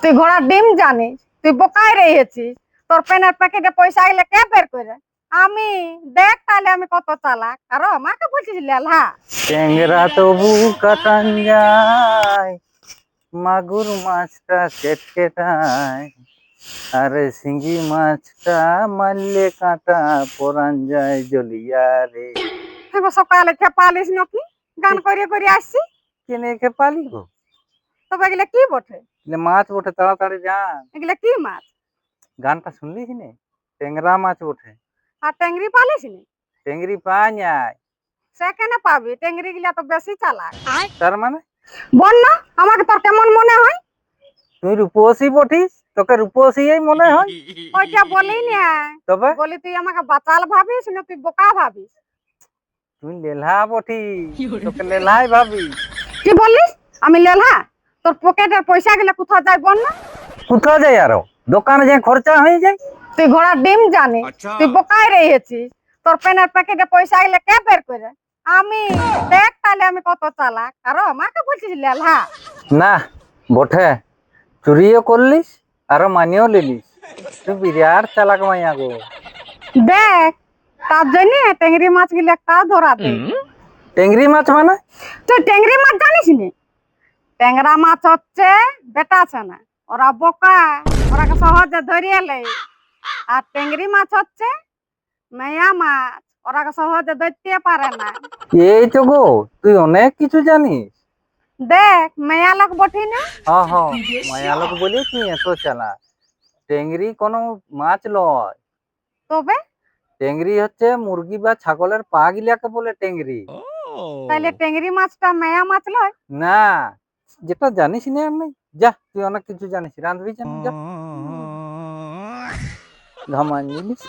তুই ঘোড়ার ডিম জানিস? তুই বোকায় রয়েছিস। তোর পেনের প্যাকেটে পয়সা আইলে কে বের করে? আমি। দেখ তাহলে আমি কত চালাক। আর আমাকে বলছিস লেলা? ট্যাংরা তবু কাটান যায়, মাগুর মাছটা কেটকেটায়, আরে শিঙ্গি মাছটা মারলে কাঁটা পরান যায় জ্বলিয়া রে। এবার সকালে খেপালিস নাকি? গান করিয়ে করিয়ে আসছি। কেনে খে পালি গো? তবে এগুলা কি বটে? মাছ ওঠে তাড়াতাড়ি যান। এগুলা কি মাছ? গানটা শুনলিস নে? ট্যাংরা মাছ ওঠে। আর ট্যাংরি পালিস নি? ট্যাংরি পাওয়া যায়। সেখানে পাবি, ট্যাংরি গুলা তো বেশি চালাক। তার মানে বল না, আমাকে তোর কেমন মনে হয়? তুই রূপসী বটিস, তোকে রূপসী মনে হয়। ওইটা বলি না। তবে বলি তুই আমাকে বাচাল ভাবিস না তুই বোকা ভাবিস? তুই লেলা বটি, তোকে লেলাই ভাবি। কি বলিস? আমি লেলা? তোর পকেটের পয়সা গুলা কোথায় যায় বল না? কোথাও যাই আরো দোকানে যাই খরচা হয়ে যায়। তুই ঘোড়ার ডিম জানিস? তুই বোকায় রয়েছিস। তোর পেনের প্যাকেটে পয়সা আইলে কে বের করে? আমি। দেখ তাহলে আমি কত চালাক। আর আমাকে বলছিস লেলা? না বটে, চুরিও করলিস আরো মানিও লিলিস। তুই বিরাট চালাক মাইয়া গো। দেখ, তার জন্য ট্যাংরি মাছ গুলা কা ধরা দে। টেংরি মাছ মানে? তুই ট্যাংরি মাছ জানিস নি? ট্যাংরা মাছ হচ্ছে বেটা ছানা। ওরা বোকা, ওরাকে সহজে ধরিয়ে লে। আর ট্যাংরি মাছ হচ্ছে মেয়া মাছ, ওরাকে সহজে ধরতে পারে না। এই তো গো, তুই অনেক কিছু জানিস। দেখ, মেয়া লোক বটি না? হ্যাঁ হ্যাঁ, মায়ালোক বলি তুই এত চালাক। টেংরি কোনো মাছ লয়। তবে টেংরি হচ্ছে মুরগি বা ছাগলের পা গিলাকে বলে টেংরি। তাইলে ট্যাংরি মাছটা মেয়া মাছ লয়? না, যেটা জানিস না আমি। যা, তুই অনেক কিছু জানিস, রাঁধবি জানিস, যা ঘামান জিনিস।